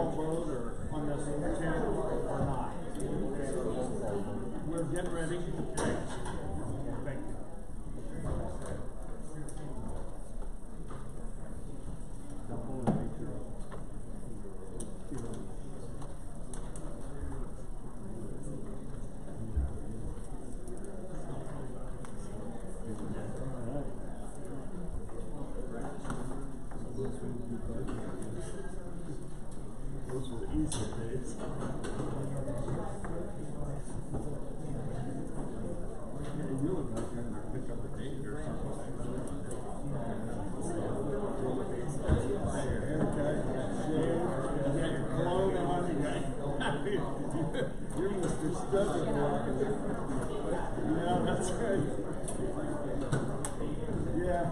call vote or on this 10 or not? We're getting ready. Okay. Thank you. Those were the easier days. Yeah, you look like you're gonna pick up a date or something. Haircut, shave, you got your cologne on, you're Mr. Stubbs walking. Yeah, that's right. Yeah.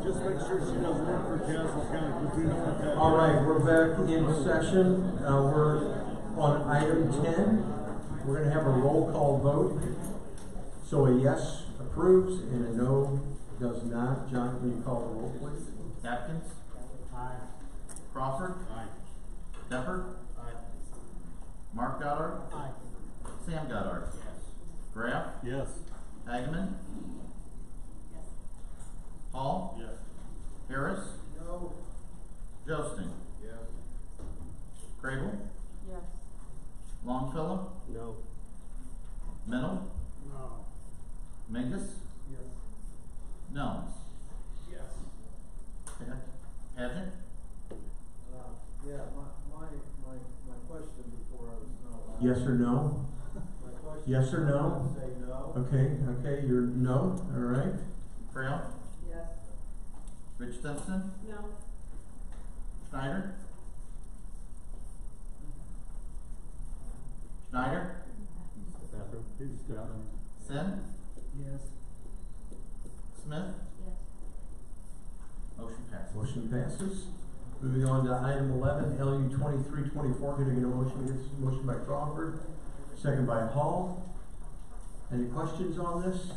Just make sure she doesn't work for Tazewell County, because we know what that is. All right, we're back in session. We're on item 10. We're going to have a roll call vote. So a yes approves and a no does not. John, can you call the roll, please? Atkins? Aye. Crawford? Aye. Deppert? Aye. Mark Goddard? Aye. Sam Goddard? Yes. Graff? Yes. Hageman? Yes. Hall? Yes. Harris? No. Josting? Yes. Crable? Yes. Longfellow? No. Mennel? No. Mingus? Yes. Nelms? Yes. Paget? Yeah, my question before I was not allowed. Yes or no? My question. Yes or no? Say no. Okay, you're no, all right. Frail? Yes. Rich Simpson? No. Schneider? Schneider? Sin? Yes. Smith? Yes. Motion passes. Motion passes. Moving on to item 11, LU 2324. Can I get a motion? Motion by Crawford, second by Hall. Any questions on this?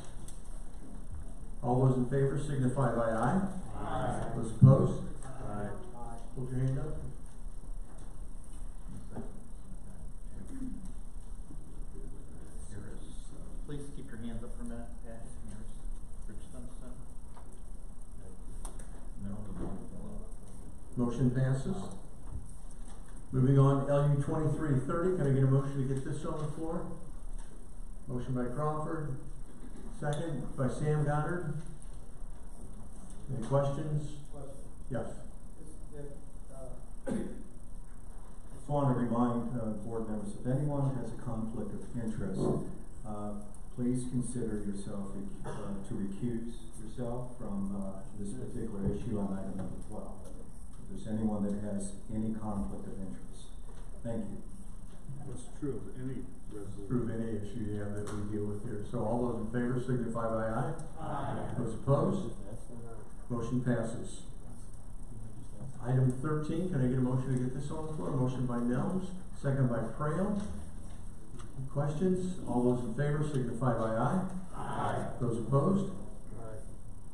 All those in favor signify by aye. Aye. Those opposed? Aye. Hold your hand up. Please keep your hands up for a minute. Pat, Harris, Rich Simpson. Motion passes. Moving on, LU 2330. Can I get a motion to get this on the floor? Motion by Crawford, second by Sam Goddard. Any questions? Question. Yes. Just want to remind board members, if anyone has a conflict of interest, please consider yourself to recuse yourself from this particular issue on item number 12. If there's anyone that has any conflict of interest. Thank you. That's true of any resolution. Prove any issue you have that we deal with here. So all those in favor signify by aye. Aye. Those opposed? Motion passes. Item 13, can I get a motion to get this on the floor? Motion by Nelms, second by Frail. Questions? All those in favor signify by aye. Aye. Those opposed?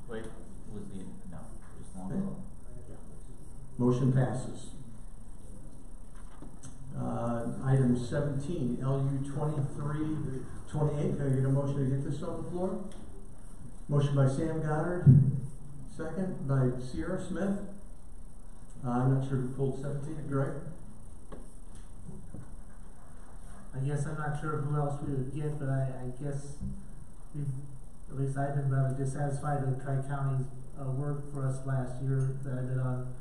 Wait, was the, no, just Longfellow. Motion passes. Item 17, LU 2328. Can I get a motion to get this on the floor? Motion by Sam Goddard, second by Sierra Smith. I'm not sure who pulled 17. Greg? I guess I'm not sure who else we would get, but I guess at least I've been rather dissatisfied with Tri-County's work for us last year that I did on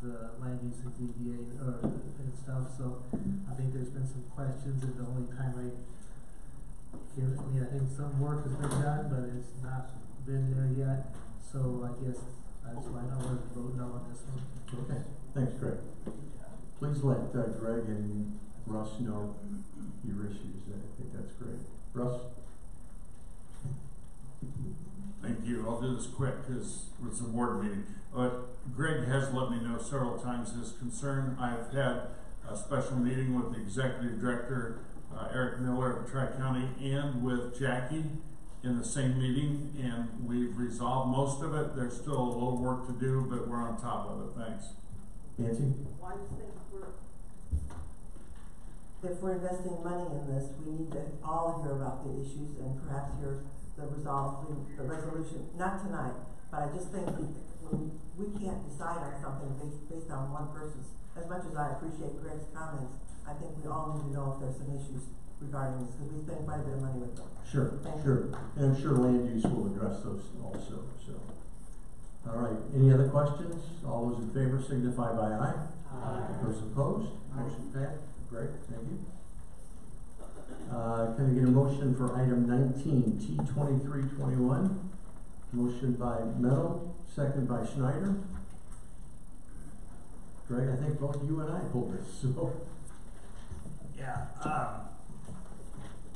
the land use and ZBA and stuff. So I think there's been some questions, and the only time I think some work has been done, but it's not been there yet. So I guess that's why I would vote no on this one. Okay. Thanks, Greg. Please let Greg and Russ know your issues. I think that's great. Russ? Thank you. I'll do this quick because it's a board meeting. Greg has let me know several times his concern. I've had a special meeting with the executive director Eric Miller of Tri-County and with Jackie in the same meeting, and we've resolved most of it. There's still a little work to do, but we're on top of it. Thanks. Nancy? Well, I just think if we're investing money in this, we need to all hear about the issues and perhaps hear the resolution, not tonight, but I just think we can't decide on something based on one person's. As much as I appreciate Greg's comments, I think we all need to know if there's some issues regarding this, because we spend quite a bit of money with them. Sure, Thank sure. And I'm sure land use will address those also, so. All right, any other questions? All those in favor signify by aye. Aye. Those opposed? Motion passed. Great, thank you. Can I get a motion for item 19, T2321? Motion by Meadow, second by Schneider. Greg, I think both you and I pulled this, so. Yeah,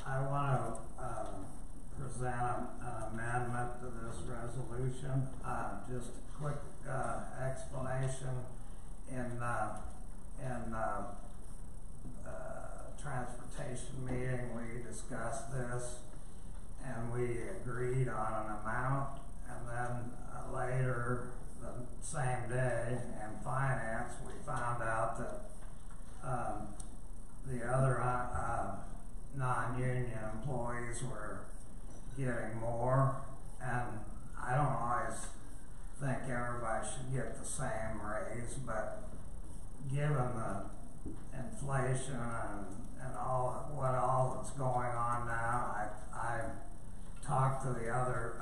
I want to present an amendment to this resolution. Just a quick explanation. In transportation meeting, we discussed this and we agreed on an amount, and then later the same day in finance we found out that the other non-union employees were getting more, and I don't always think everybody should get the same raise, but given the inflation and all that's going on now, I talked to the other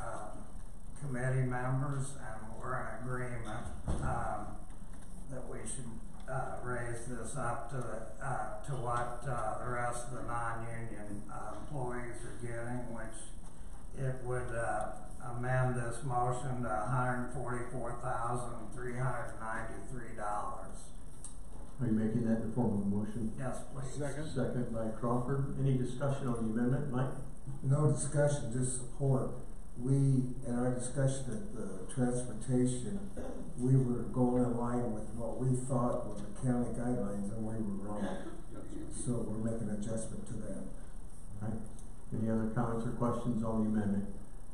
committee members, and we're in agreement that we should raise this up to what the rest of the non-union employees are getting, which it would amend this motion to $144,393. Are you making that in the form of a motion? Yes, please. Second. Second by Crawford. Any discussion on the amendment, Mike? No discussion, just support. We, in our discussion at the transportation, we were going in line with what we thought were the county guidelines, and we were wrong. So we're making an adjustment to that. All right. Any other comments or questions on the amendment?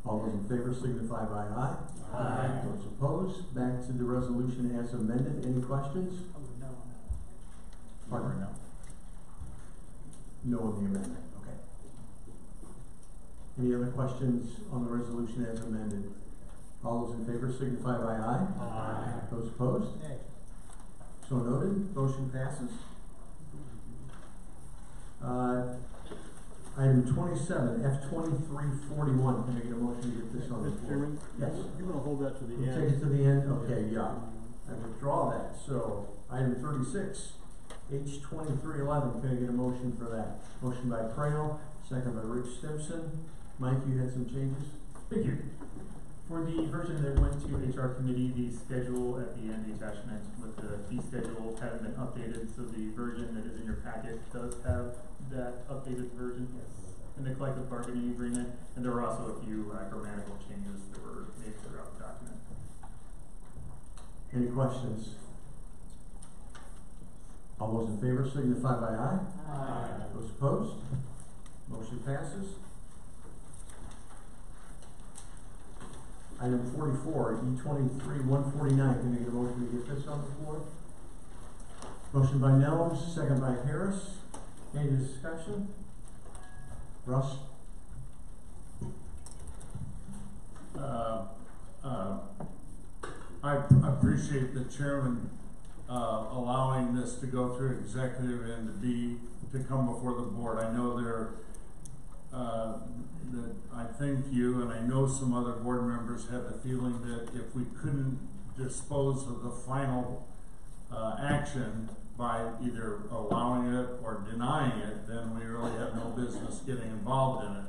All those in favor signify by aye. Aye. Those opposed? Back to the resolution as amended. Any questions? No on that. Pardon? No. No on the amendment. Okay. Any other questions on the resolution as amended? All those in favor signify by aye. Aye. Those opposed? Nay. So noted. Motion passes. Item 27, F2341. Can I get a motion to get this on the Mr. floor? Chairman? Yes. You're gonna hold that to the We'll end. take it to the end? Okay, yeah. I withdraw that. So, item 36, H2311. Can I get a motion for that? Motion by Creel, second by Rich Simpson. Mike, you had some changes? Thank you. For the version that went to HR committee, the schedule at the end, the attachment with the fee schedule hadn't been updated, so the version that is in your packet does have that updated version in the collective bargaining agreement, and there were also a few grammatical changes that were made throughout the document. Any questions? All those in favor signify by aye. Aye. Those opposed? Motion passes. Item 44, E23-149. Can I get a motion to get this on the floor? Motion by Nelms, second by Harris. Any discussion? Russ? I appreciate the chairman allowing this to go through executive and to come before the board. I know that I think you and I know some other board members had the feeling that if we couldn't dispose of the final action by either allowing it or denying it, then we really have no business getting involved in it.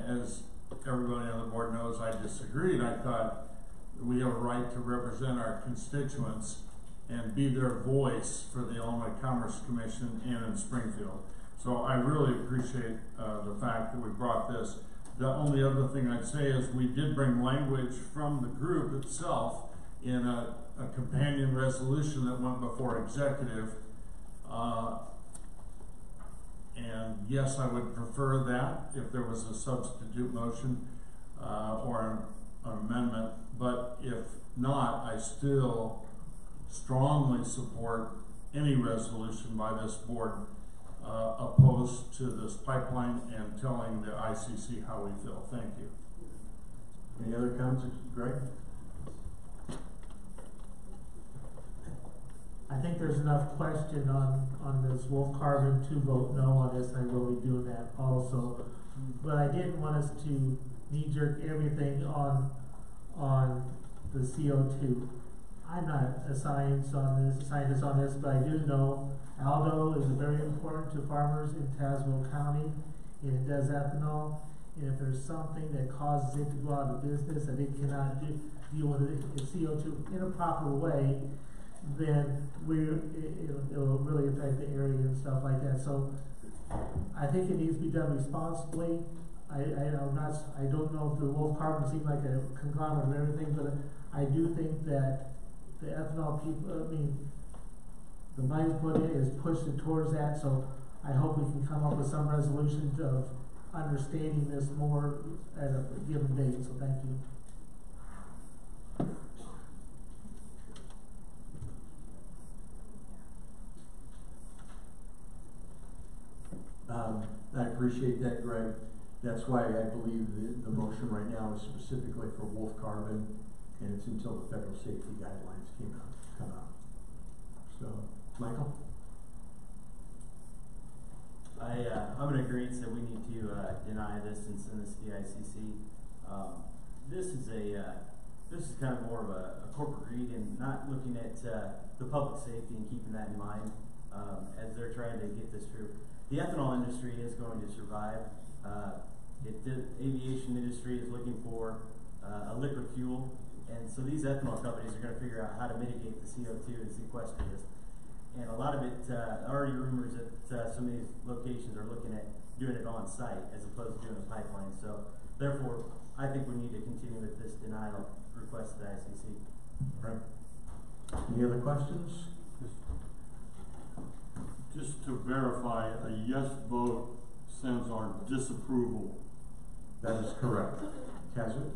As everybody on the board knows, I disagreed. I thought we have a right to represent our constituents and be their voice for the Illinois Commerce Commission and in Springfield. So I really appreciate the fact that we brought this. The only other thing I'd say is we did bring language from the group itself in a companion resolution that went before executive. And yes, I would prefer that if there was a substitute motion, or an amendment, but if not, I still strongly support any resolution by this board, opposed to this pipeline and telling the ICC how we feel. Thank you. Any other comments, Greg? I think there's enough question on this Wolf Carbon to vote no on this, and I will be doing that also. But I didn't want us to knee-jerk everything on the CO2. I'm not a scientist on this, but I do know Aldo is very important to farmers in Tazewell County, and it does ethanol. And if there's something that causes it to go out of business and it cannot deal with the CO2 in a proper way, then it'll really affect the area and stuff like that. So I think it needs to be done responsibly. I don't know if the Wolf Carbon seems like a conglomerate of everything, but I do think that the ethanol people, the money put in is pushed towards that. So I hope we can come up with some resolution of understanding this more at a given date. So thank you. I appreciate that, Greg. That's why I believe the motion right now is specifically for Wolf Carbon, and it's until the federal safety guidelines come out. So, Michael? I'm in agreement that we need to deny this and send this to the ICC. This is kind of more of a corporate greed and not looking at the public safety and keeping that in mind as they're trying to get this through. The ethanol industry is going to survive. The aviation industry is looking for a liquid fuel, and so these ethanol companies are going to figure out how to mitigate the CO2 and sequester this. And a lot of it, already rumors that some of these locations are looking at doing it on site as opposed to doing a pipeline. So therefore, I think we need to continue with this denial request to the ICC. Right. Any other questions? Just to verify, a yes vote sends our disapproval. That is correct.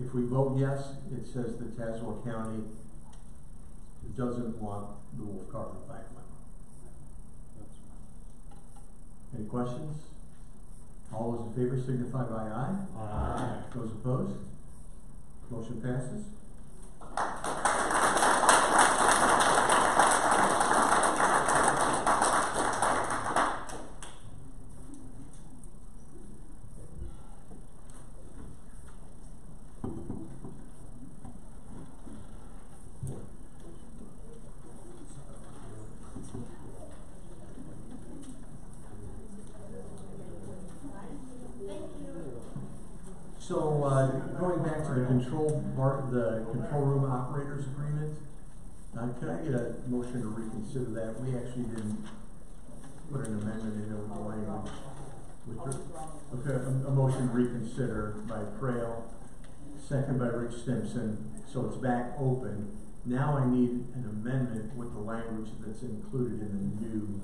If we vote yes, it says that Tazewell County doesn't want the Wolf Carbon pipeline. Any questions? All those in favor signify by aye. Aye. Those opposed? Motion passes. So, going back to the control room operators agreement, can I get a motion to reconsider that? We actually didn't put an amendment in there with the language. Okay, a motion to reconsider by Crail, second by Rich Stimson, so it's back open. Now I need an amendment with the language that's included in the new.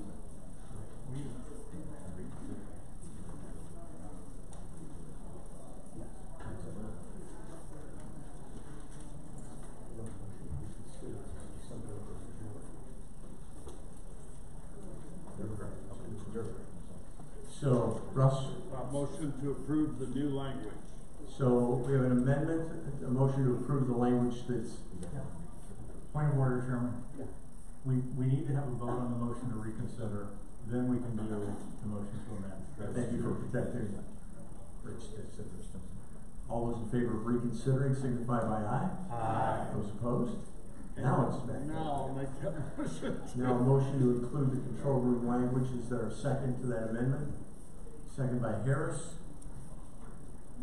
So, Russ? Motion to approve the new language. So, we have an amendment, a motion to approve the language that's... Point of order, Chairman. We need to have a vote on the motion to reconsider, then we can do the motion to amend. Thank you for protecting Rich Stimson. All those in favor of reconsidering signify by aye. Aye. Those opposed? Now it's back. Now I'll make that motion. Now a motion to include the control room language. Is there a second to that amendment? Second by Harris.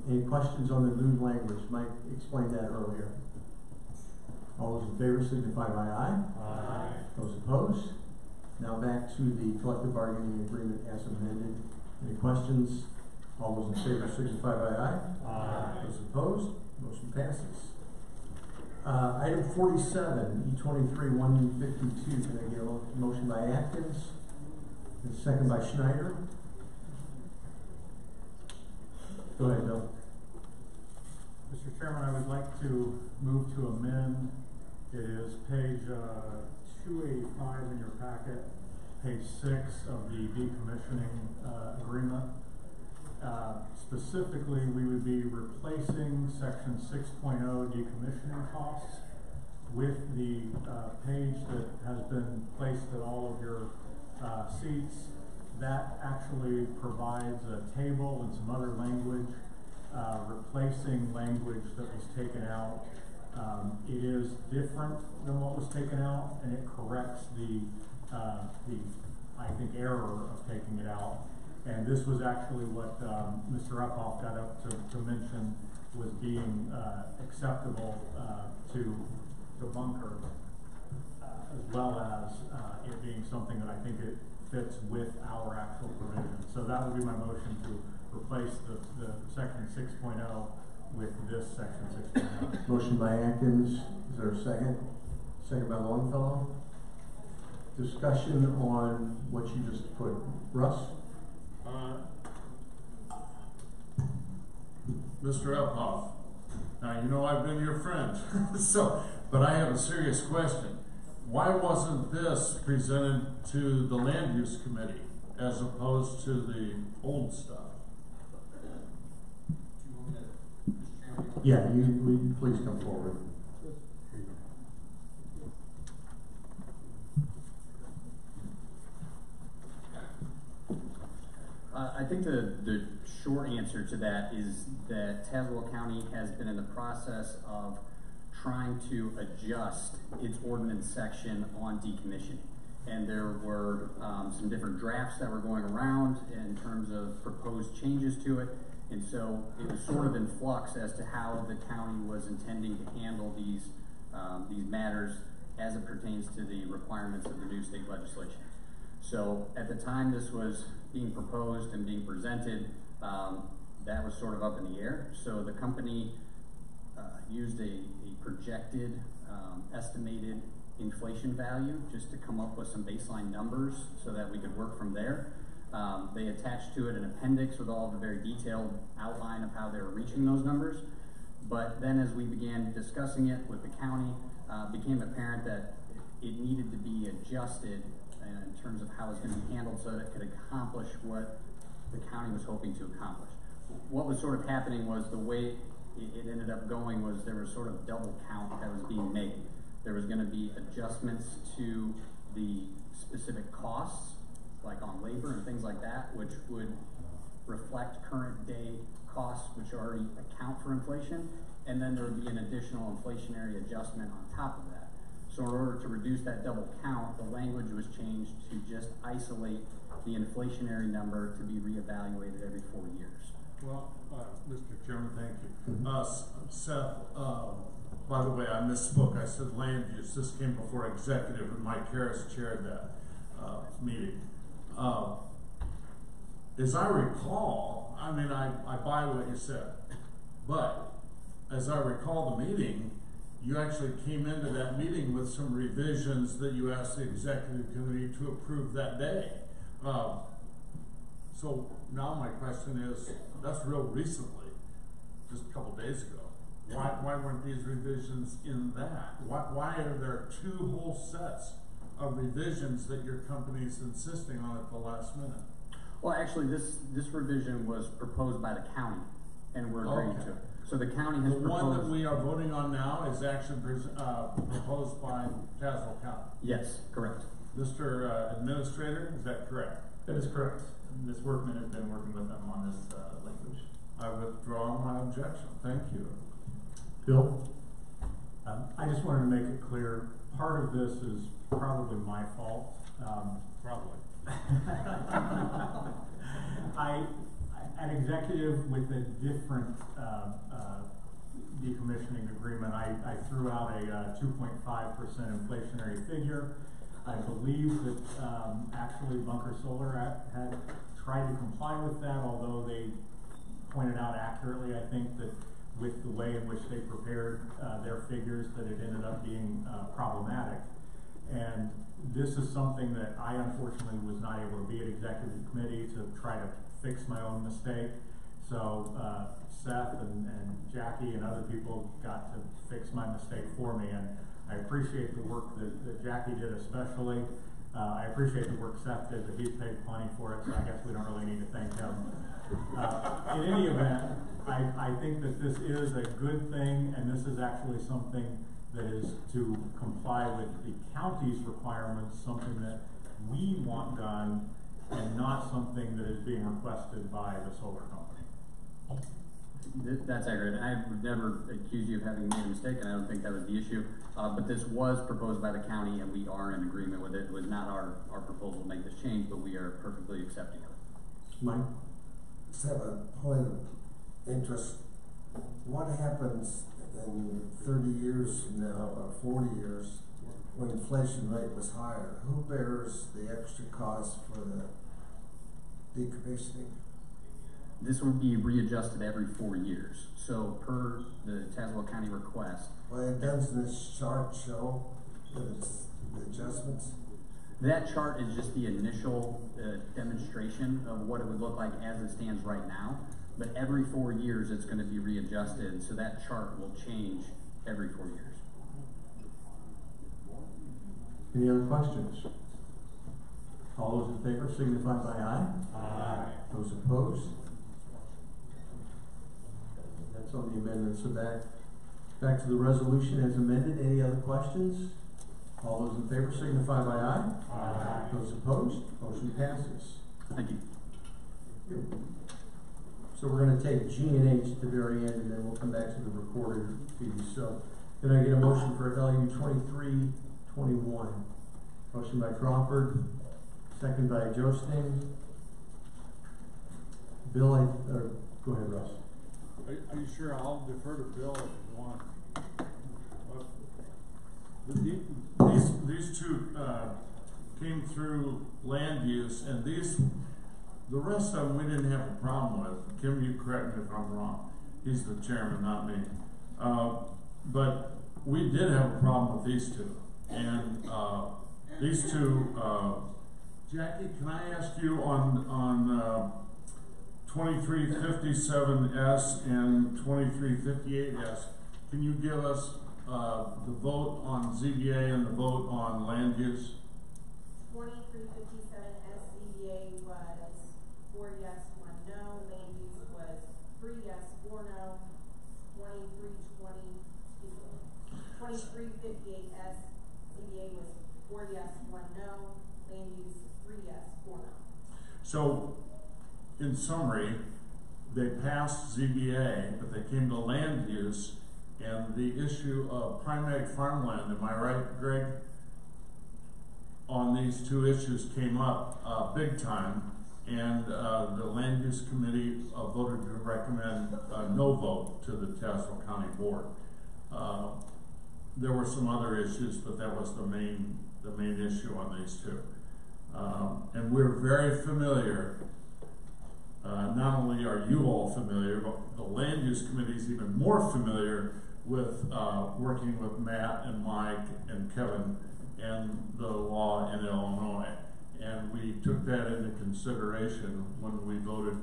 Any questions on the new language? Mike explained that earlier. All those in favor signify by aye. Aye. Those opposed? Now back to the collective bargaining agreement as amended. Any questions? All those in favor signify by aye. Aye. Those opposed? Motion passes. Item 47, E23-152. Can I get a motion by Atkins? And second by Schneider. Go ahead, Bill. Mr. Chairman, I would like to move to amend, it is page 285 in your packet, page 6 of the decommissioning agreement. Specifically, we would be replacing section 6.0 decommissioning costs with the page that has been placed at all of your seats. That actually provides a table and some other language, replacing language that was taken out. It is different than what was taken out, and it corrects the I think, error of taking it out. And this was actually what Mr. Uphoff got up to mention was being acceptable to Bunker, as well as it being something that I think it fits with our actual provision. So that would be my motion to replace the section 6.0 with this section 6.0. Motion by Atkins, is there a second? Second by Longfellow. Discussion on what you just put. Russ? Mr. Uphoff, now you know I've been your friend, but I have a serious question. Why wasn't this presented to the Land Use Committee as opposed to the old stuff? Yeah, please come forward. I think the short answer to that is that Tazewell County has been in the process of trying to adjust its ordinance section on decommissioning. And there were some different drafts that were going around in terms of proposed changes to it. And so it was sort of in flux as to how the county was intending to handle these matters as it pertains to the requirements of the new state legislation. So at the time this was being proposed and being presented, that was sort of up in the air. So the company used a projected estimated inflation value just to come up with some baseline numbers so that we could work from there. They attached to it an appendix with all the very detailed outline of how they were reaching those numbers. But then as we began discussing it with the county, it became apparent that it needed to be adjusted in terms of how it's going to be handled so that it could accomplish what the county was hoping to accomplish. What was sort of happening was the way it ended up going was there was sort of double count that was being made. There was going to be adjustments to the specific costs, like on labor and things like that, which would reflect current day costs, which already account for inflation, and then there would be an additional inflationary adjustment on top of that. So in order to reduce that double count, the language was changed to just isolate the inflationary number to be reevaluated every 4 years. Well, Mr. Chairman, thank you. Seth, by the way, I misspoke. I said land use. This came before executive, and Mike Harris chaired that meeting. As I recall, I mean, I buy what you said, but as I recall the meeting, you actually came into that meeting with some revisions that you asked the executive committee to approve that day. So now my question is, that's real recently, just a couple days ago. Why weren't these revisions in that? Why are there two whole sets of revisions that your company is insisting on at the last minute? Well, actually, this revision was proposed by the county, and we're agreeing to it. So the county has proposed. The one that we are voting on now is actually proposed by Tazewell County. Yes, correct. Mr. Administrator, is that correct? That is correct. Ms. Workman has been working with them on this language. I withdraw my objection. Thank you. Bill? I just wanted to make it clear, part of this is probably my fault. Probably. An executive with a different decommissioning agreement, I threw out a 2.5% inflationary figure. I believe that actually Bunker Solar had tried to comply with that, although they pointed out accurately, I think, that with the way in which they prepared their figures, that it ended up being problematic. And this is something that I unfortunately was not able to be at executive committee to try to fix my own mistake. So, Seth and Jackie and other people got to fix my mistake for me, and I appreciate the work that Jackie did especially. I appreciate the work Seth did, but he's paid plenty for it, so I guess we don't really need to thank him. In any event, I think that this is a good thing, and this is actually something that is to comply with the county's requirements, something that we want done, and not something that is being requested by the solar company. That's accurate. I would never accuse you of having made a mistake, and I don't think that was the issue. But this was proposed by the county, and we are in agreement with it. It was not our proposal to make this change, but we are perfectly accepting of it. Mike? Just have a point of interest. What happens in 30 years from now, or 40 years, when inflation rate was higher? Who bears the extra cost for the decommissioning? This will be readjusted every 4 years. So per the Tazewell County request. Well, it doesn't this chart show that it's the adjustments? That chart is just the initial demonstration of what it would look like as it stands right now. But every 4 years it's going to be readjusted, so that chart will change every 4 years. Any other questions? All those in favor signify by aye. Aye. Those opposed? That's on the amendment. So back to the resolution as amended. Any other questions? All those in favor signify by aye. Aye. Those opposed? Motion passes. Thank you. So we're going to take G and H at the very end, and then we'll come back to the recorded fees. So then I get a motion for LU 2321. Motion by Crawford, second by Josting. Bill, go ahead, Russ. Are you sure? I'll defer to Bill if you want. These two came through land use, and the rest of them we didn't have a problem with. Kim, you correct me if I'm wrong. He's the chairman, not me. But we did have a problem with these two. And these two, Jackie, can I ask you on 2357S and 2358S, can you give us the vote on ZBA and the vote on land use? 2357S ZBA was 4 yes, 1 no. Land use was 3 yes, 4 no. 2358S ZBA was 4 yes, 1 no. Land use 3 yes, 4 no. So, in summary, they passed ZBA, but they came to land use, and the issue of primary farmland, am I right, Greg? On these two issues came up big time, and the land use committee voted to recommend no vote to the Tazewell County Board. There were some other issues, but that was the main issue on these two. And we're very familiar. Not only are you all familiar, but the land use committee is even more familiar with working with Matt and Mike and Kevin and the law in Illinois. And we took that into consideration when we voted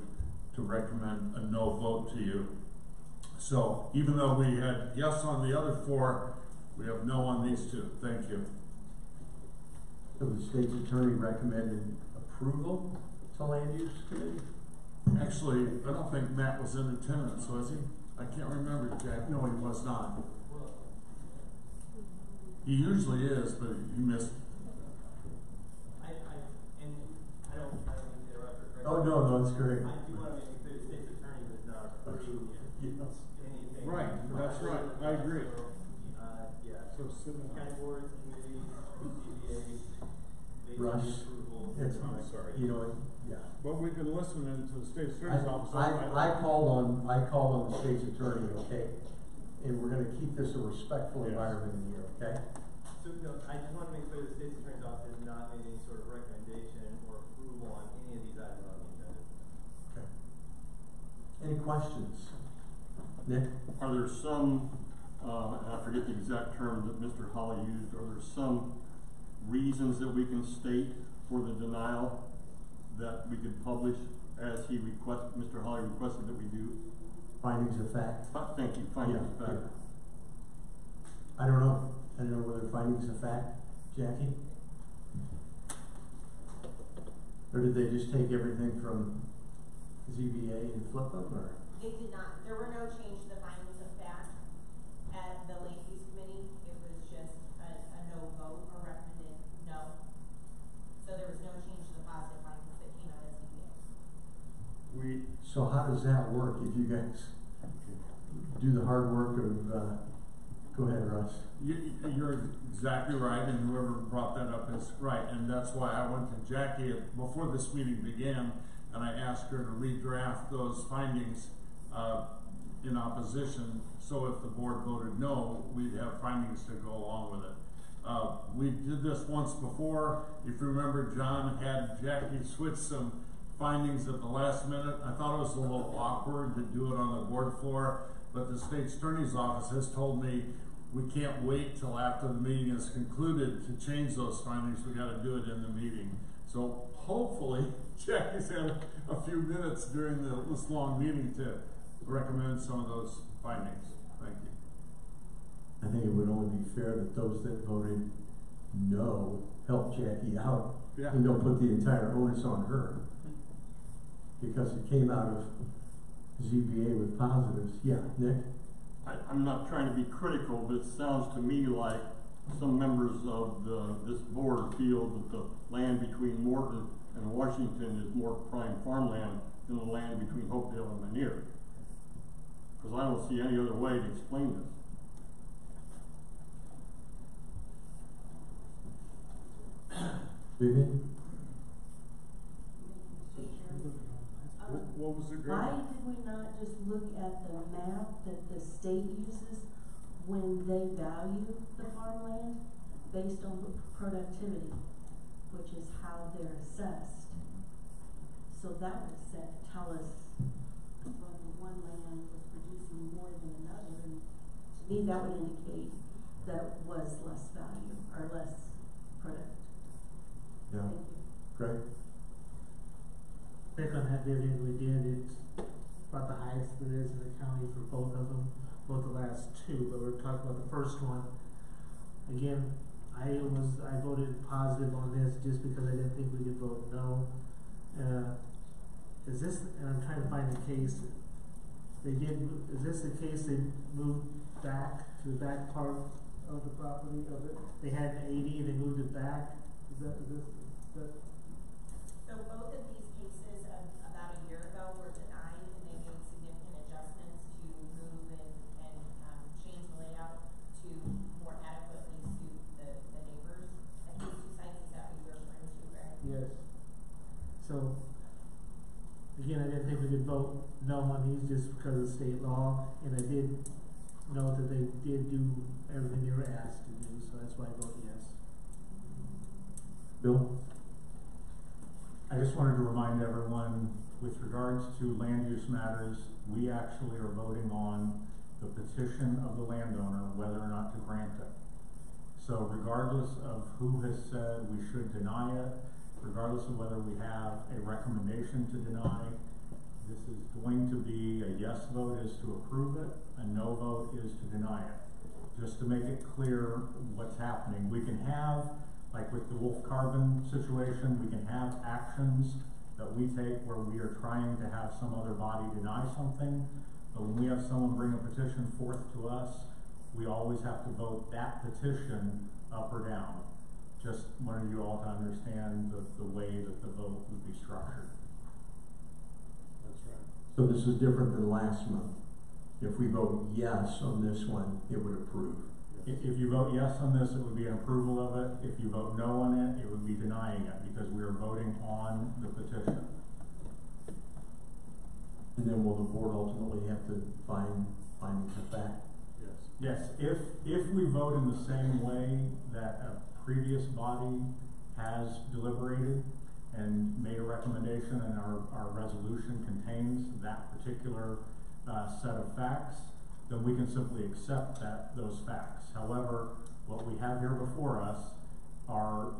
to recommend a no vote to you. So even though we had yes on the other four, we have no on these two. Thank you. So the state's attorney recommended approval to land use committee? Actually, I don't think Matt was in attendance, was he? I can't remember, Jack. No, he was not. He usually is, but he missed. I don't mean to interrupt. Oh, no, it's great. I do want to make it clear the state's attorney does not approve anything. Right, that's right. I agree. Yeah. So county boards, committees, CBA, Rush, it's, I'm sorry. you know, yeah. But we've been listening to the state attorney's office. I called on the state's attorney, okay? And we're gonna keep this a respectful environment in here, okay? So, no, I just want to make clear the state's attorney's office has not made any sort of recommendation or approval on any of these items on the agenda. Okay. Any questions? Nick? Are there some, and I forget the exact term that Mr. Holly used, are there some reasons that we can state for the denial that we could publish as Mr. Holly requested that we do. Findings of fact? Thank you, findings of fact. I don't know whether findings of fact, Jackie? Or did they just take everything from ZBA and flip them, or? They did not. There were no change to the findings of fact at the late fees committee. It was just a no vote or recommended no. So there was no change to the positive findings that came out of ZBA. So how does that work if you guys do the hard work of, go ahead, Russ. You're exactly right, and whoever brought that up is right, and that's why I went to Jackie before this meeting began, and I asked her to redraft those findings in opposition, so if the board voted no, we'd have findings to go along with it. We did this once before. If you remember, John had Jackie switch some findings at the last minute. I thought it was a little awkward to do it on the board floor, but the state attorney's office has told me we can't wait till after the meeting is concluded to change those findings. We gotta do it in the meeting. So hopefully Jackie's had a few minutes during this long meeting to recommend some of those findings. Thank you. I think it would only be fair that those that voted no help Jackie out. Yeah. And don't put the entire onus on her. Because it came out of ZBA with positives. Yeah, Nick? I'm not trying to be critical, but it sounds to me like some members of this board feel that the land between Morton and Washington is more prime farmland than the land between Hopedale and Lanier. Because I don't see any other way to explain this. Vivian? What was the Why did we not just look at the map that the state uses when they value the farmland based on productivity, which is how they're assessed? So that would tell us whether one land was producing more than another, and to me that would indicate that it was less value or less productive. Yeah. Great. Back on that, Vivian, we did, it's about the highest it is in the county for both of them, both the last two, but we're talking about the first one. Again, I voted positive on this just because I didn't think we could vote no. Is this, and I'm trying to find the case, is this the case they moved back to the back part of the property of it? They had an 80 and they moved it back? Is that? So both of these cases about a year ago were denied, and they made significant adjustments to move and change the layout to more adequately suit the neighbors. At these two sites, is that what you're referring to, Greg? Yes. So, again, I didn't think we could vote no on these just because of state law, and I did know that they did do everything they were asked to do, so that's why I voted yes. Bill? I just wanted to remind everyone, with regards to land use matters, we actually are voting on the petition of the landowner, whether or not to grant it. So regardless of who has said we should deny it, regardless of whether we have a recommendation to deny, this is going to be a yes vote is to approve it, a no vote is to deny it. Just to make it clear what's happening, we can have, like with the Wolf Carbon situation, we can have actions that we take where we are trying to have some other body deny something, but when we have someone bring a petition forth to us, we always have to vote that petition up or down. Just wanted you all to understand the way that the vote would be structured. That's right. So this is different than last month. If we vote yes on this one, it would approve. If you vote yes on this, it would be an approval of it. If you vote no on it, it would be denying it, because we are voting on the petition. And then will the board ultimately have to find findings of fact? Yes. Yes, if we vote in the same way that a previous body has deliberated and made a recommendation, and our resolution contains that particular set of facts, then we can simply accept those facts. However, what we have here before us are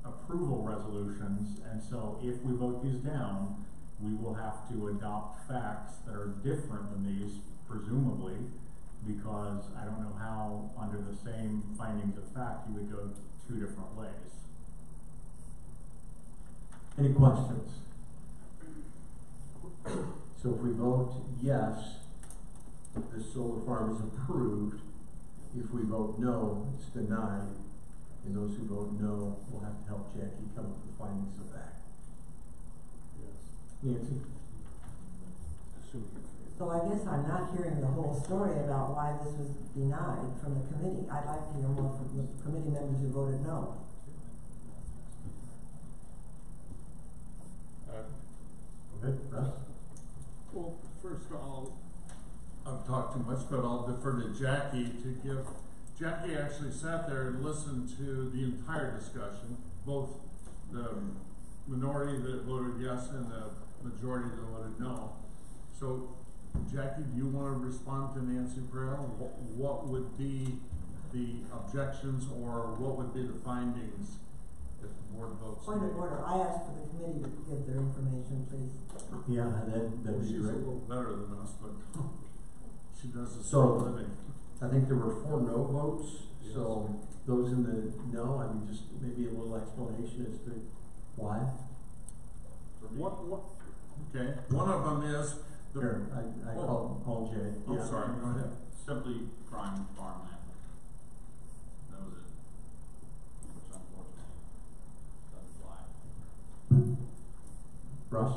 approval resolutions, and so if we vote these down, we will have to adopt facts that are different than these, presumably, because I don't know how, under the same findings of fact, you would go two different ways. Any questions? So if we vote yes, this solar farm is approved. If we vote no, it's denied. And those who vote no will have to help Jackie come up with findings of fact. Nancy? So I guess I'm not hearing the whole story about why this was denied from the committee. I'd like to hear more from the committee members who voted no. Okay, Russ? Well, first of all, I've talked too much, but I'll defer to Jackie to give. Jackie actually sat there and listened to the entire discussion, both the minority that voted yes and the majority that voted no. So, Jackie, do you want to respond to Nancy Braille? What would be the objections, or what would be the findings if the board votes? Point of order, I asked for the committee to give their information, please. Yeah, that'd be She's great. a little better than us, but she does this So, for a living. I think there were 4 no votes, Yes. so those in the no, I mean, just maybe a little explanation as to why. Okay, one of them is the. Here, I call Jay. Oh, Yeah. sorry, go ahead. Simply prime farmland. That was it. Which unfortunately doesn't fly. Russ?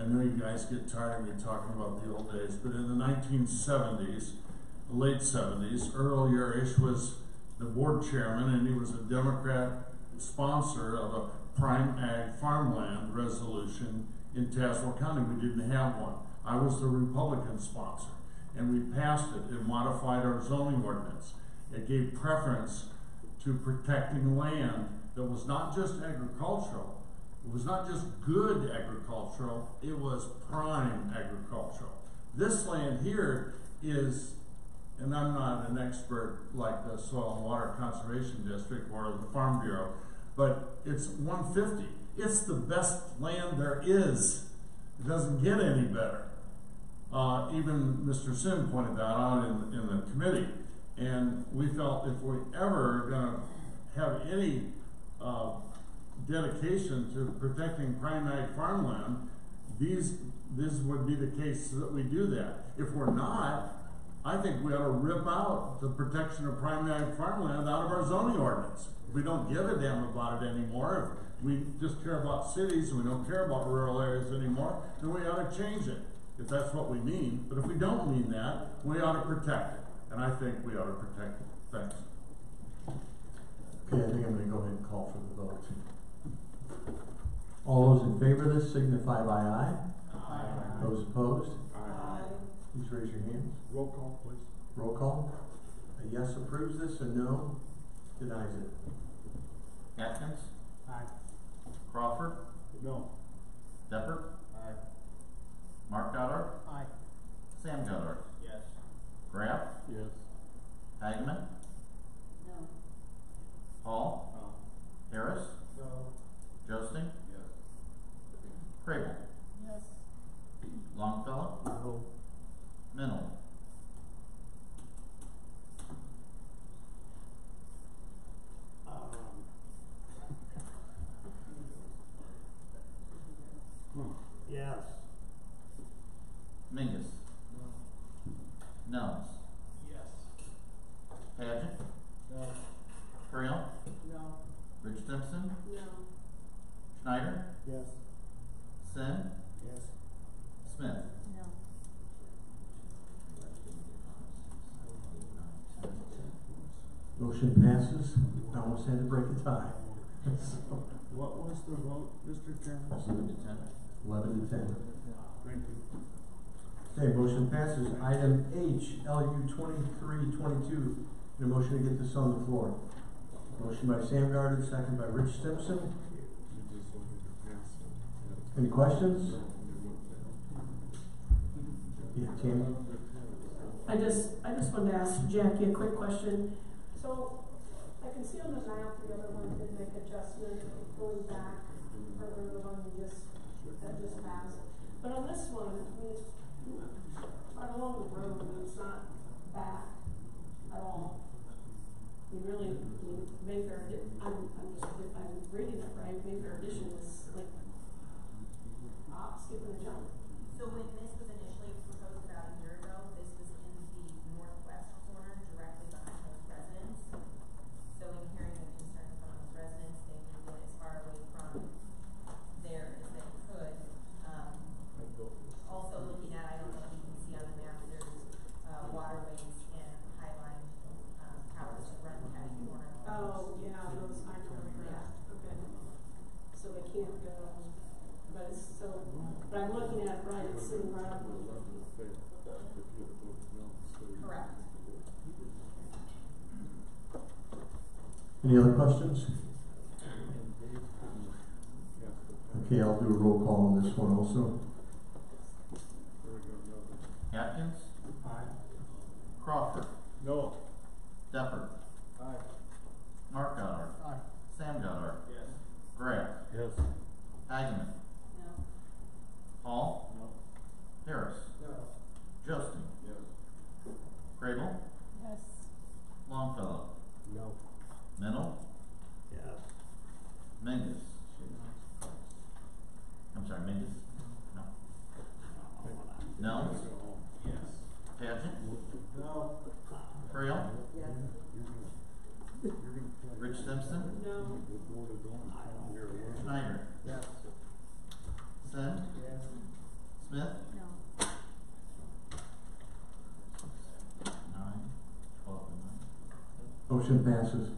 I know you guys get tired of me talking about the old days, but in the 1970s, the late 70s, Earl Yurish was the board chairman, and he was a Democrat sponsor of a prime ag farmland resolution in Tazewell County. We didn't have one. I was the Republican sponsor, and we passed it. It modified our zoning ordinance. It gave preference to protecting land that was not just agricultural. It was not just good agricultural, it was prime agricultural. This land here is, and I'm not an expert like the Soil and Water Conservation District or the Farm Bureau, but it's 150. It's the best land there is. It doesn't get any better. Even Mr. Sim pointed that out in the committee. And we felt if we ever are gonna have any dedication to protecting prime ag farmland, this would be the case that we do that. If we're not, I think we ought to rip out the protection of prime ag farmland out of our zoning ordinance. If we don't give a damn about it anymore, if we just care about cities and we don't care about rural areas anymore, then we ought to change it, if that's what we mean. But if we don't mean that, we ought to protect it. And I think we ought to protect it. Thanks. Okay, I think I'm gonna go ahead and call for the vote. All those in favor of this signify by aye. Aye. Those opposed? Aye. Please raise your hands. Roll call, please. Roll call. A yes approves this, a no denies it. Atkins? Aye. Crawford? No. Deppert? Aye. Mark Goddard? Aye. Sam Goddard? Yes. Graff? Yes. Hagman? No. Hall? No. Harris? No. Josting? Yes. Crable? Yes. Longfellow? No. Mennel? Yes. Mingus? Nels? Yes. Paget? No. Creel? No. Rich Simpson? No. Schneider? Yes. Sin? Yes. Smith? No. Motion passes. I almost had to break a tie. So, What was the vote, Mr. Chairman? 11 to 10. Thank you. Okay, motion passes. Item H, LU 2322. Need a motion to get this on the floor. Motion by Sam Gardner, second by Rich Simpson. Any questions? Yeah, Tammy? I just wanted to ask Jackie a quick question. So, I can see on the map, the other one did make adjustment going back further, the one that just passed. But on this one, I mean, it's right along the road, and it's not back at all. You really, Mayfair, I'm reading it right, Mayfair Edition is like, skipping a jump. So when this was initially proposed about a year ago, this was in the northwest corner, directly behind those residents. So in hearing the concerns from those residents, they moved it as far away from there as they could. Also looking at, I don't know if you can see on the map, there's waterways and highline towers that run catty corner. Oh, yeah, those, I know where you're at. Okay. So they can't go, but it's so, but I'm looking at it right, it's sitting right up. Correct. Any other questions? Okay, I'll do a roll call on this one also. Atkins? Aye. Crawford? No. Deppert? Aye. Mark Goddard? Aye. Sam Goddard? Yes. Graff? Yes. Hageman? No. Hall? No. Harris? No. Justin? Yes. Grable? Yes. Longfellow? No. Mennel? Yes. Menges? I'm sorry, Menges? No. Nels? Yes. Paget? No. Frail? Yes. Rich Simpson? No. Schneider? Yes. Sen? Yes. Smith? No. 9, 12, and 9. Motion passes.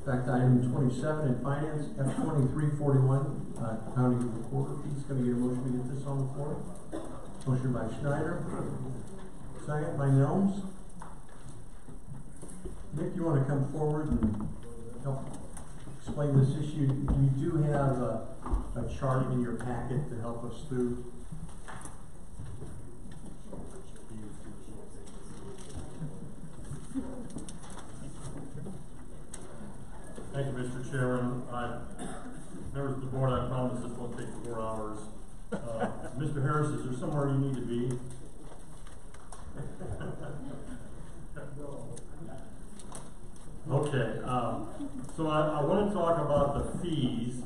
Back to item 27 in finance, F2341, county recorder fees. Can I get a motion to get this on the floor? Motion by Schneider, second by Nelms. Nick, you want to come forward and help explain this issue? You do have a chart in your packet to help us through. Thank you, Mr. Chairman. Members of the board, I promise this won't take 4 hours. Mr. Harris, is there somewhere you need to be? Okay, so I want to talk about the fees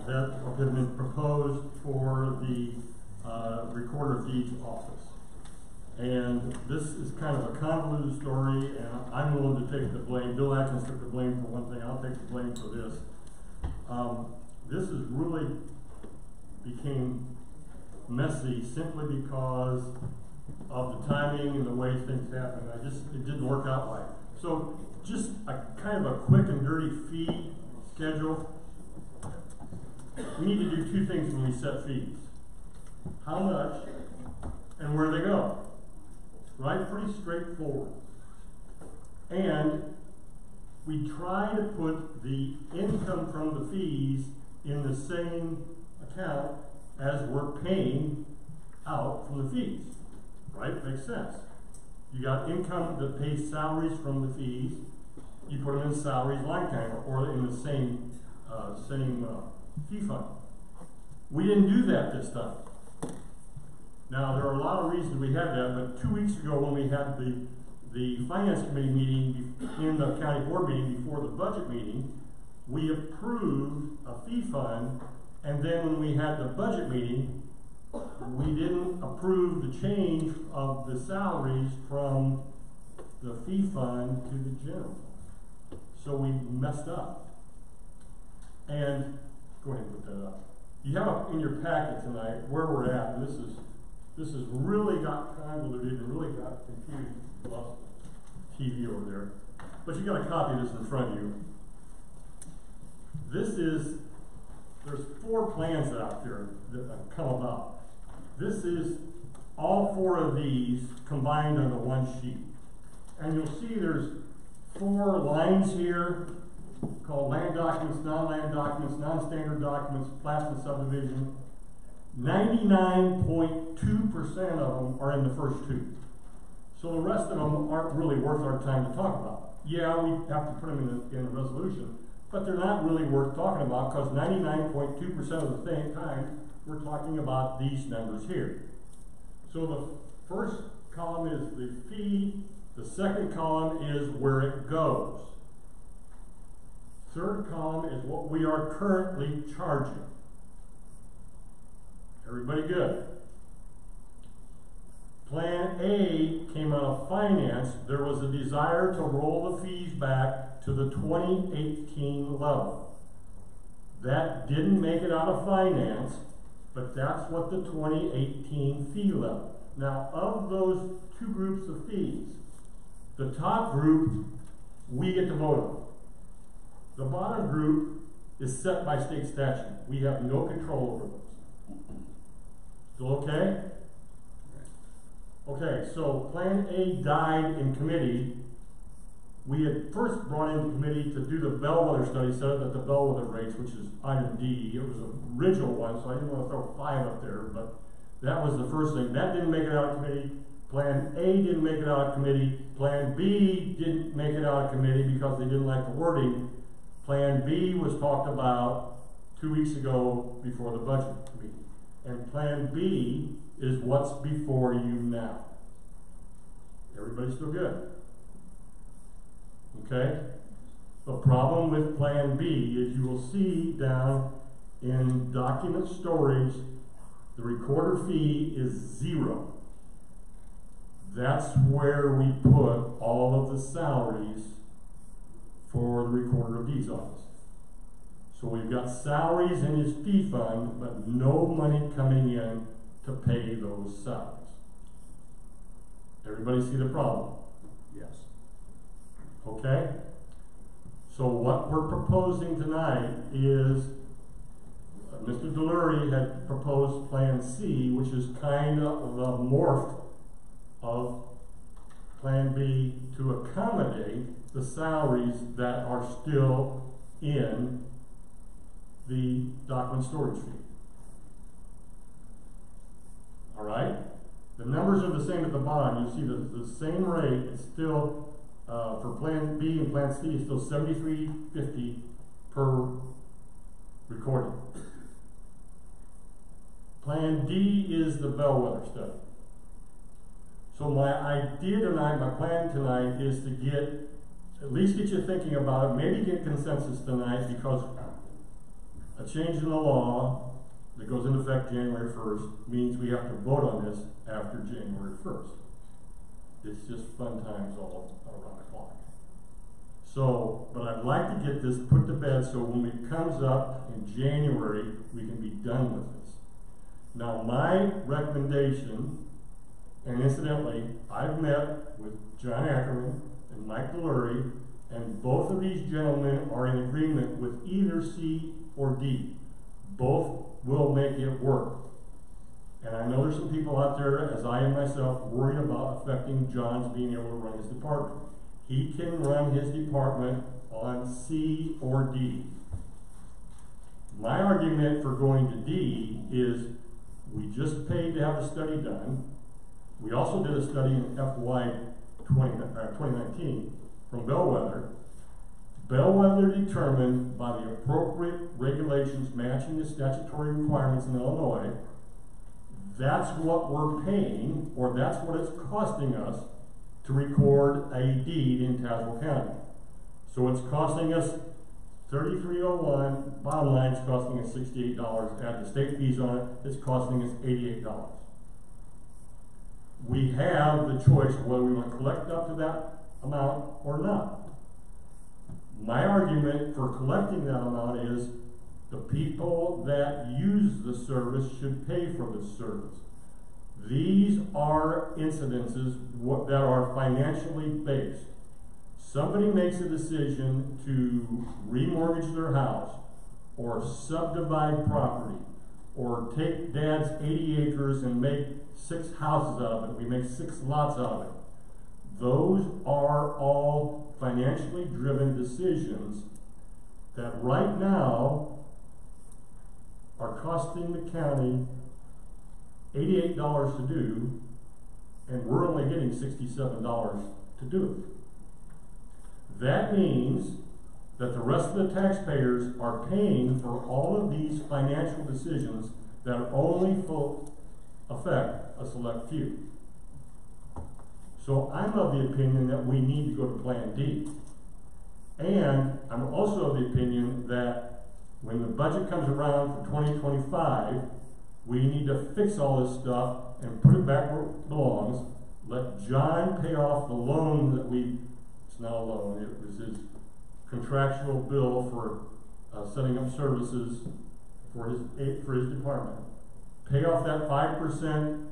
that have been proposed for the recorder of deeds office. And this is kind of a convoluted story, and I'm willing to take the blame. Bill Atkins took the blame for one thing, I'll take the blame for this. This is really became messy simply because of the timing and the way things happened. It didn't work out right. So just a kind of a quick and dirty fee schedule. We need to do 2 things when we set fees. How much and where they go. Right? Pretty straightforward. And we try to put the income from the fees in the same account as we're paying out from the fees. Right? Makes sense. You got income that pays salaries from the fees. You put them in salaries line item or in the same fee fund. We didn't do that this time. Now, there are a lot of reasons we had that, but 2 weeks ago when we had the finance committee meeting in the county board meeting before the budget meeting, we approved a fee fund, and then when we had the budget meeting, we didn't approve the change of the salaries from the fee fund to the general fund. So we messed up. And go ahead and put that up. You have in your packet tonight where we're at, and this has really got convoluted and really got confused. Lost TV over there. But you got a copy of this in front of you. There's 4 plans out there that have come about. This is all 4 of these combined on the one sheet. And you'll see there's 4 lines here called land documents, non-land documents, non-standard documents, plats and subdivision. 99.2% of them are in the first 2. So the rest of them aren't really worth our time to talk about. yeah, we have to put them in the resolution, but they're not really worth talking about, because 99.2% of the time, we're talking about these numbers here. So the first column is the fee, the second column is where it goes. Third column is what we are currently charging. Everybody good? Plan A came out of finance. There was a desire to roll the fees back to the 2018 level. That didn't make it out of finance, but that's what the 2018 fee level. Now, of those two groups of fees, the top group, we get to vote on. The bottom group is set by state statute. We have no control over those. Still okay? Okay, so Plan A died in committee. We had first brought into committee to do the bellwether study, set up at the bellwether rates, which is item D. It was an original one, so I didn't want to throw 5 up there, but that was the first thing. That didn't make it out of committee. Plan A didn't make it out of committee. Plan B didn't make it out of committee because they didn't like the wording. Plan B was talked about 2 weeks ago before the budget meeting. And Plan B is what's before you now. Everybody still good? Okay? The problem with Plan B is you will see down in document storage, the recorder fee is 0. That's where we put all of the salaries for the recorder of deeds office. So we've got salaries in his fee fund, but no money coming in to pay those salaries. Everybody see the problem? Yes. Okay? So what we're proposing tonight is, Mr. Delury had proposed Plan C, which is kind of the morph of Plan B to accommodate the salaries that are still in the document storage fee. All right? The numbers are the same at the bottom. You see the same rate. It's still, for Plan B and Plan C, it's still $73.50 per recording. Plan D is the bellwether study. So my idea tonight, my plan tonight is to at least get you thinking about it, maybe get consensus tonight, because a change in the law that goes into effect January 1st means we have to vote on this after January 1st. It's just fun times all around the clock. So, but I'd like to get this put to bed so when it comes up in January, we can be done with this. Now, my recommendation, and incidentally, I've met with John Ackerman and Mike Delury, and both of these gentlemen are in agreement with either C or D. Both will make it work. And I know there's some people out there, as I am myself, worried about affecting John's being able to run his department. He can run his department on C or D. My argument for going to D is we just paid to have a study done. We also did a study in FY 2019 from Bellwether. Bellwether determined by the appropriate regulations matching the statutory requirements in Illinois, that's what we're paying, or that's what it's costing us to record a deed in Tazewell County. So it's costing us $33.01, bottom line it's costing us $68, add the state fees on it, it's costing us $88. We have the choice of whether we want to collect up to that amount or not. My argument for collecting that amount is the people that use the service should pay for the service. These are incidences that are financially based. Somebody makes a decision to remortgage their house, or subdivide property, or take Dad's 80 acres and make 6 houses out of it. We make 6 lots out of it. Those are all financially driven decisions that right now are costing the county $88 to do, and we're only getting $67 to do it. That means that the rest of the taxpayers are paying for all of these financial decisions that only affect a select few. So I'm of the opinion that we need to go to Plan D. And I'm also of the opinion that when the budget comes around for 2025, we need to fix all this stuff and put it back where it belongs. Let John pay off the loan that it's not a loan, it was his contractual bill for setting up services for his department. Pay off that 5%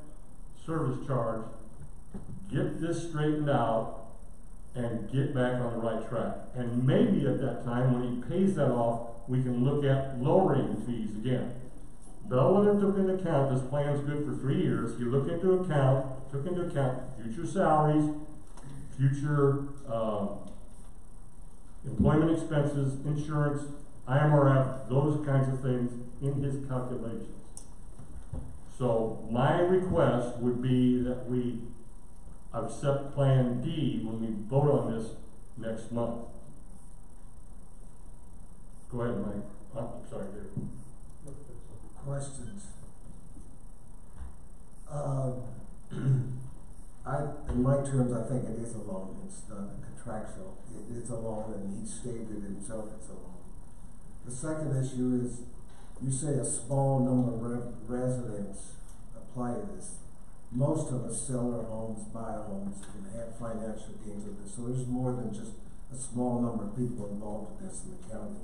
service charge, get this straightened out, and get back on the right track. And maybe at that time, when he pays that off, we can look at lowering fees again. Bellwether took into account this plan's good for 3 years. He took into account future salaries, future employment expenses, insurance, IMRF, those kinds of things in his calculations. So my request would be that we accept Plan D when we vote on this next month. Go ahead, Mike. I'm sorry, Dave. Questions? In my terms, I think it is a loan. It's not a contractual. It is a loan, and he stated himself it's a loan. The second issue is, you say a small number of residents apply to this. Most of us sell our homes, buy homes, and have financial gains of this. So there's more than just a small number of people involved in this in the county.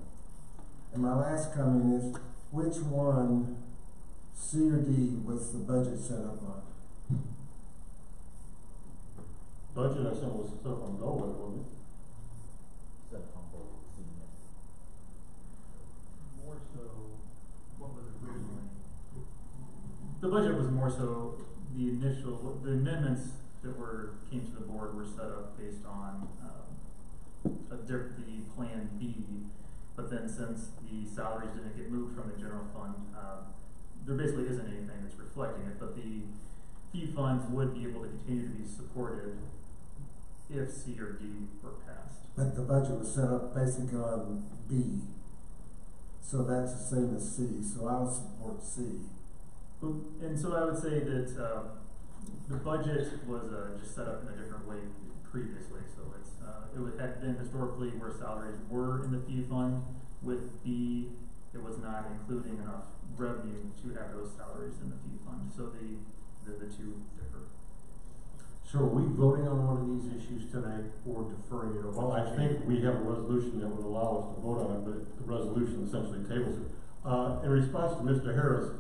And my last comment is, which one, C or D, was the budget set up on? Budget, I said, was set up on Go with, wasn't it? Set up on both, More so, what was it originally? The budget was more so the amendments that came to the board were set up based on the Plan B, but then since the salaries didn't get moved from the general fund, there basically isn't anything that's reflecting it, but the fee funds would be able to continue to be supported if C or D were passed. But the budget was set up basically on B, so that's the same as C, so I'll support C. And so I would say that the budget was just set up in a different way previously. So it had been historically where salaries were in the fee fund. With B, it was not including enough revenue to have those salaries in the fee fund. So the two differ. So are we voting on one of these issues tonight or deferring it? Well, I think we have a resolution that would allow us to vote on it, but the resolution essentially tables it. In response to Mr. Harris,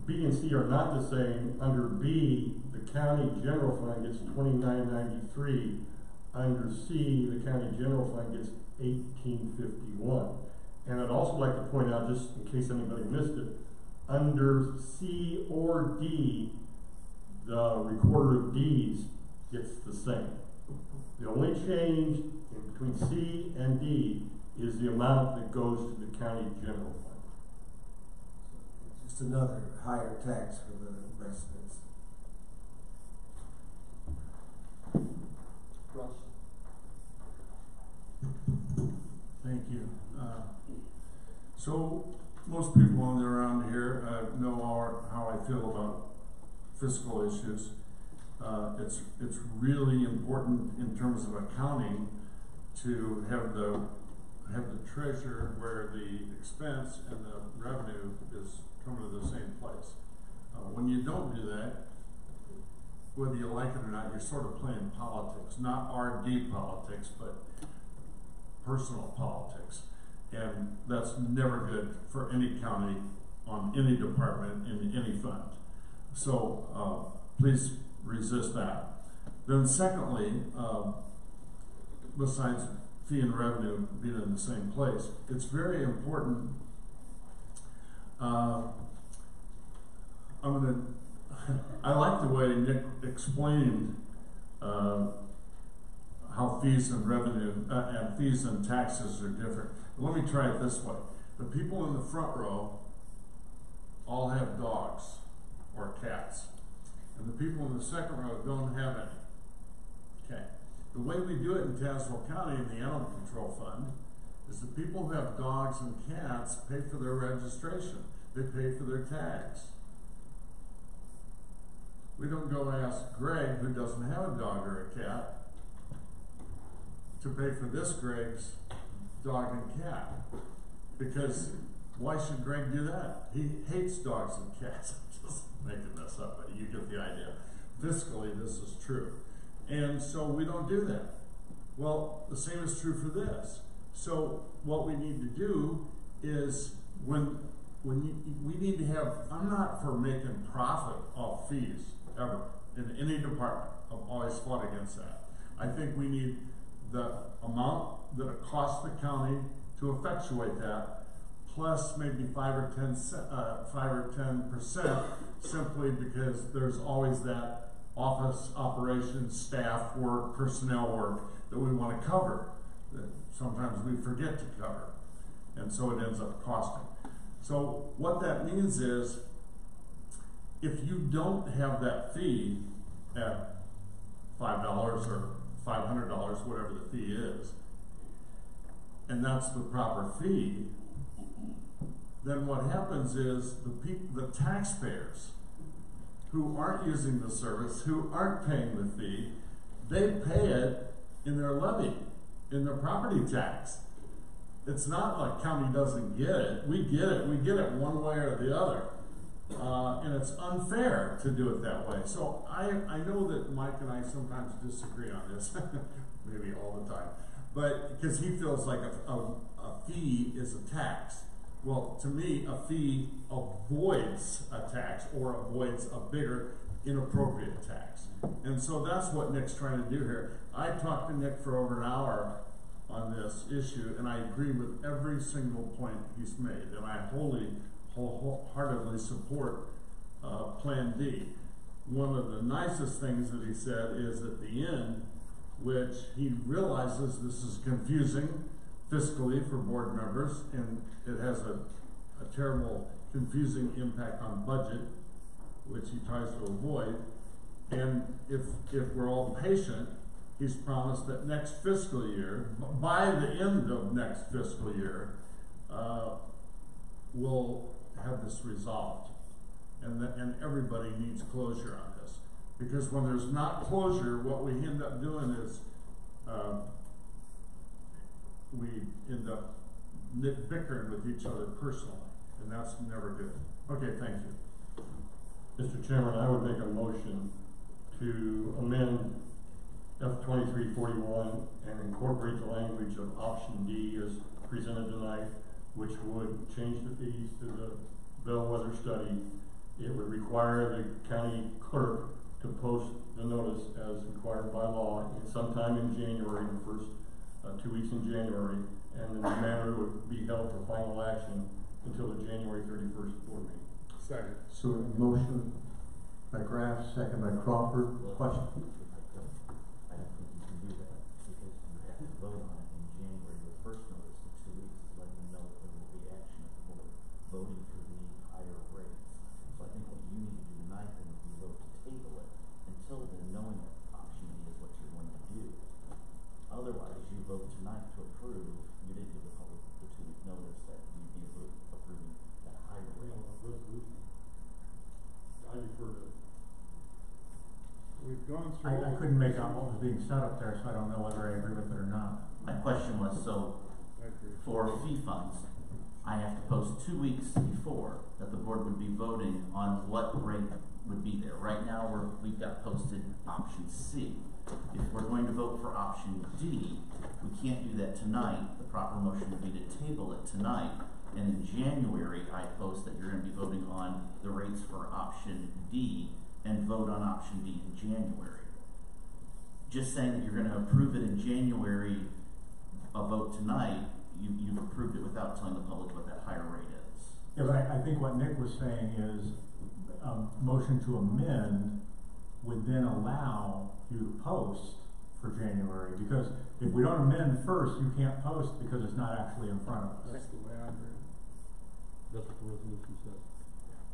B and C are not the same. Under B, the county general fund gets $29.93. Under C, the county general fund gets $18.51. And I'd also like to point out, just in case anybody missed it, under C or D, the recorder of deeds gets the same. The only change in between C and D is the amount that goes to the county general fund. Just another higher tax for the residents. Russ. Thank you. So most people on around here know how I feel about fiscal issues. It's really important in terms of accounting to have the treasure where the expense and the revenue is coming to the same place. When you don't do that, whether you like it or not, you're sort of playing politics, not RD politics, but personal politics. And that's never good for any county, on any department, in any fund. So please resist that. Then secondly, besides fee and revenue being in the same place, it's very important. I like the way Nick explained how fees and revenue and fees and taxes are different. But let me try it this way. The people in the front row all have dogs or cats. And the people in the second row don't have any. Okay. The way we do it in Tazewell County in the Animal Control Fund is the people who have dogs and cats pay for their registration. They pay for their tags. We don't go ask Greg, who doesn't have a dog or a cat, to pay for this Greg's dog and cat. Because why should Greg do that? He hates dogs and cats. I'm just making this up, but you get the idea. Fiscally, this is true. And so we don't do that. Well, the same is true for this. So what we need to do is we need to have, I'm not for making profit off fees, ever, in any department. I've always fought against that. I think we need the amount that it costs the county to effectuate that, plus maybe 5 or 10%, simply because there's always that office operations, staff work, personnel work that we want to cover, that sometimes we forget to cover, and so it ends up costing. So what that means is, if you don't have that fee at $5 or $500, whatever the fee is, and that's the proper fee, then what happens is the taxpayers who aren't using the service, who aren't paying the fee, they pay it in their levy, in their property tax. It's not like county doesn't get it. We get it one way or the other. And it's unfair to do it that way. So I know that Mike and I sometimes disagree on this, maybe all the time, but because he feels like a fee is a tax. Well, to me, a fee avoids a tax or avoids a bigger inappropriate tax. And so that's what Nick's trying to do here. I talked to Nick for over an hour on this issue, and I agree with every single point he's made, and I wholeheartedly support Plan D. One of the nicest things that he said is at the end, which he realizes this is confusing fiscally for board members, and it has a terrible confusing impact on budget, which he tries to avoid. And if we're all patient, he's promised that next fiscal year, by the end of next fiscal year, we'll have this resolved. And everybody needs closure on this. Because when there's not closure, what we end up doing is we end up bickering with each other personally, and that's never good. Okay, thank you. Mr. Chairman, I would make a motion to amend F-2341 and incorporate the language of option D as presented tonight, which would change the fees to the bellwether study. It would require the county clerk to post the notice as required by law sometime in January, the first 2 weeks in January, and then the matter would be held for final action until the January 31st board meeting. Second. So a motion by Graff, second by Crawford. Question? I don't think you can do that, because you have to vote on it in January. The first notice of 2 weeks is letting them know that there will be action at the board voting for the higher rates. So I think what you need to do tonight then is you vote to table it until then, knowing that option D is what you're going to do. Otherwise, you vote tonight to approve. You didn't give the public the 2 week notice that you'd be approving that higher rate. I defer to. We've gone through. I couldn't make out what was being said up there, so I don't know whether I agree with it or not. My question was, so for fee funds, I have to post 2 weeks before that the board would be voting on what rate would be there. Right now, we've got posted option C. If we're going to vote for option D, we can't do that tonight. The proper motion would be to table it tonight. And in January, I post that you're going to be voting on the rates for option D and vote on option D in January. Just saying that you're going to approve it in January, a vote tonight, you've approved it without telling the public what that higher rate is. Yeah, but I think what Nick was saying is motion to amend would then allow you to post for January, because if we don't amend first, you can't post because it's not actually in front of us. That's the way I read it. That's what the resolution says.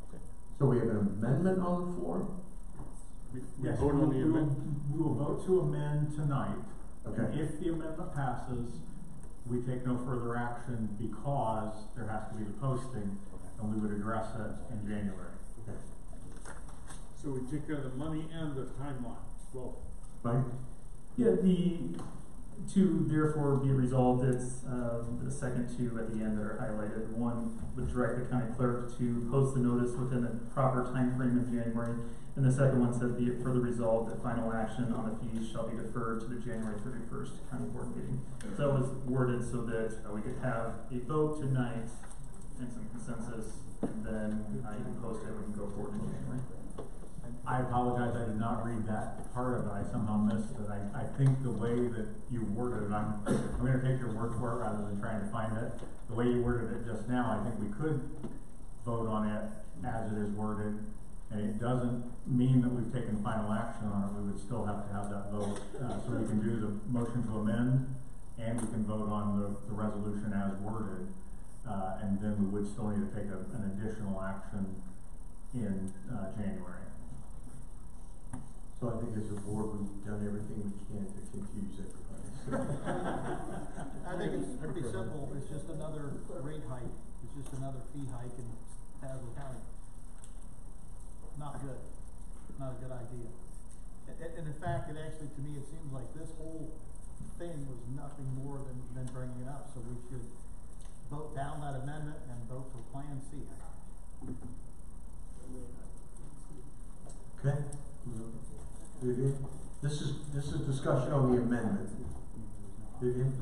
Okay. So we have an amendment on the floor? Yes, vote on the amendment. we will vote to amend tonight Okay. And if the amendment passes, we take no further action because there has to be the posting, and we would address it in January. Okay. So we take care of the money and the timeline, both. Mike? Yeah, to therefore be resolved, it's the second two at the end that are highlighted. One would direct the county clerk to post the notice within the proper time frame in January, and the second one says, be it further resolved that final action on the fees shall be deferred to the January 31st county board meeting. So it was worded so that we could have a vote tonight and some consensus, and then you can post it, we can go forward in January. I apologize, I did not read that part of it, I somehow missed it. I think the way that you worded it, I'm gonna take your word for it rather than trying to find it. The way you worded it just now, I think we could vote on it as it is worded, and it doesn't mean that we've taken final action on it. We would still have to have that vote. So we can do the motion to amend, and we can vote on the resolution as worded, and then we would still need to take an additional action in January. So I think as a board, we've done everything we can to confuse everybody. So. I think it's pretty simple. It's just another rate hike. It's just another fee hike in Tazewell County. Not good. Not a good idea. And in fact, it actually, to me, it seems like this whole thing was nothing more than bringing it up. So we should vote down that amendment and vote for Plan C. Okay. Vivian? This is discussion on the amendment. Vivian?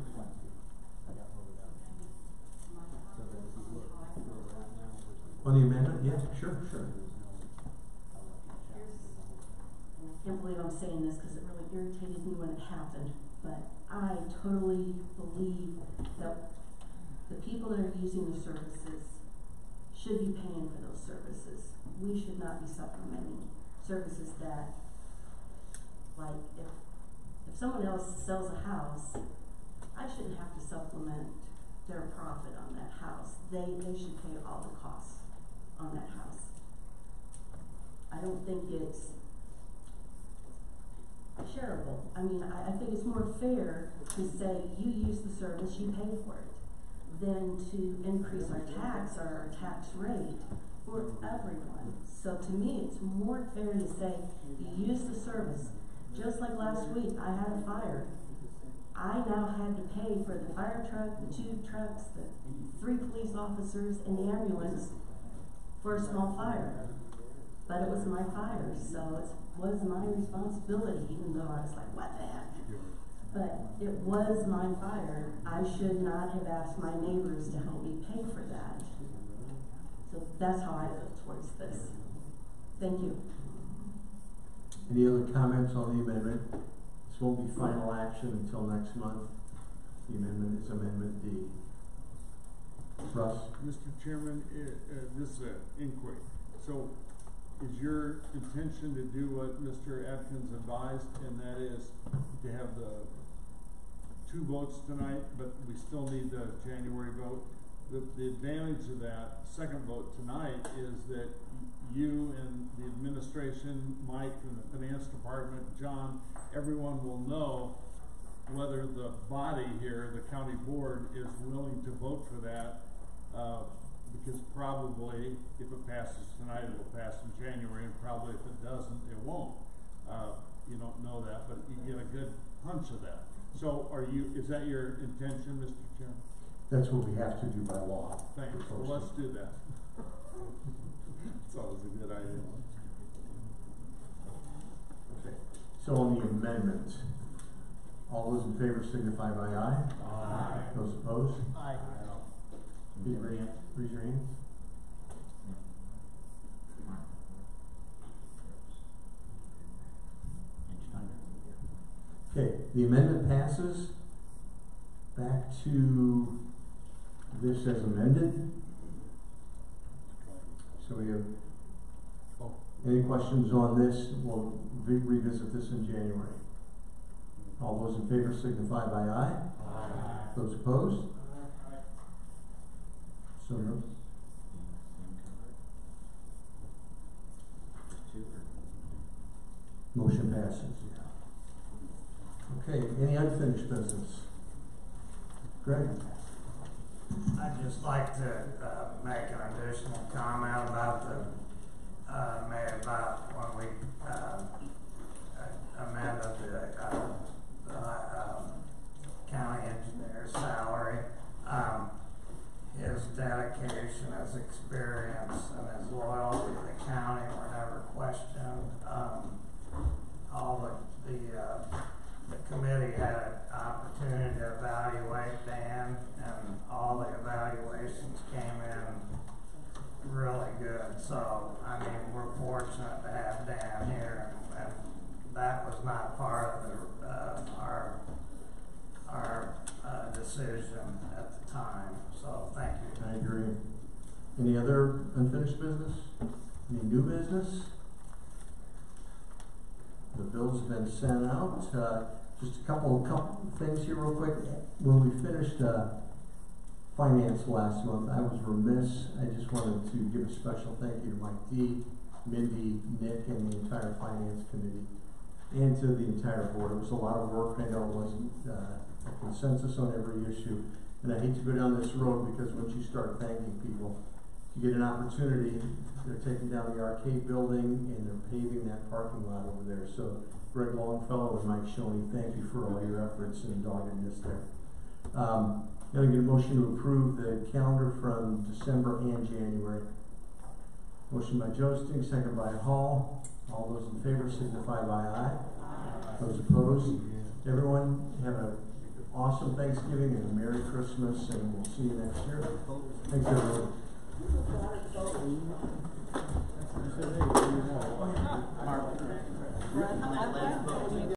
On the amendment? Yeah, sure. I can't believe I'm saying this because it really irritated me when it happened, but I totally believe that the people that are using the services should be paying for those services. We should not be supplementing services that, like, if someone else sells a house, I shouldn't have to supplement their profit on that house. They should pay all the costs on that house. I don't think it's shareable. I mean, I think it's more fair to say you use the service, you pay for it, than to increase our tax or our tax rate for everyone. So to me, it's more fair to say you use the service. Just like last week, I had a fire. I now had to pay for the fire truck, the 2 trucks, the 3 police officers, and the ambulance for a small fire. But it was my fire, so it was my responsibility, even though I was like, what the heck? But it was my fire. I should not have asked my neighbors to help me pay for that. So that's how I feel towards this. Thank you. Any other comments on the amendment? This won't be final action until next month. The amendment is Amendment D. Russ? Mr. Chairman, this is an inquiry. So is your intention to do what Mr. Atkins advised, and that is to have the 2 votes tonight, but we still need the January vote? The advantage of that second vote tonight is that you and the administration, Mike and the finance department, John, everyone will know whether the body here, the county board, is willing to vote for that, because probably if it passes tonight, it will pass in January, and probably if it doesn't, it won't. You don't know that, but you get a good hunch of that. So is that your intention, Mr. Chairman? That's what we have to do by law. Thanks. Well, let's do that. It's always a good idea. Okay. So on the amendment, all those in favor signify by aye. Aye. Those opposed? Aye. Raise your hand. Okay, the amendment passes. Back to this as amended. So we have any questions on this? We'll revisit this in January. All those in favor signify by aye. Aye. Those opposed? So moved. Motion passes. Okay, any unfinished business? Greg? I'd just like to make an additional comment about made about when we amended the county engineer's salary. His dedication, his experience, and his loyalty to the county were never questioned. All the committee had an opportunity to evaluate Dan, and all the evaluations came in really good. So, I mean, we're fortunate to have Dan here, and that was not part of our decision at the time. So, thank you. I agree. Any other unfinished business? Any new business? The bills have been sent out. Just a couple things here real quick. When we finished finance last month, I was remiss. I just wanted to give a special thank you to Mike D, Mindy, Nick, and the entire finance committee, and to the entire board. It was a lot of work. I know it wasn't a consensus on every issue, and I hate to go down this road because once you start thanking people, you get an opportunity. They're taking down the arcade building and they're paving that parking lot over there. So Greg Longfellow and Mike Shoney, thank you for all your efforts and doggedness there. Now I get a motion to approve the calendar from December and January. Motion by Joesting, second by Hall. All those in favor signify by aye. Those opposed? Everyone have an awesome Thanksgiving and a Merry Christmas, and we'll see you next year. Thanks, everyone. Mark, on that last vote,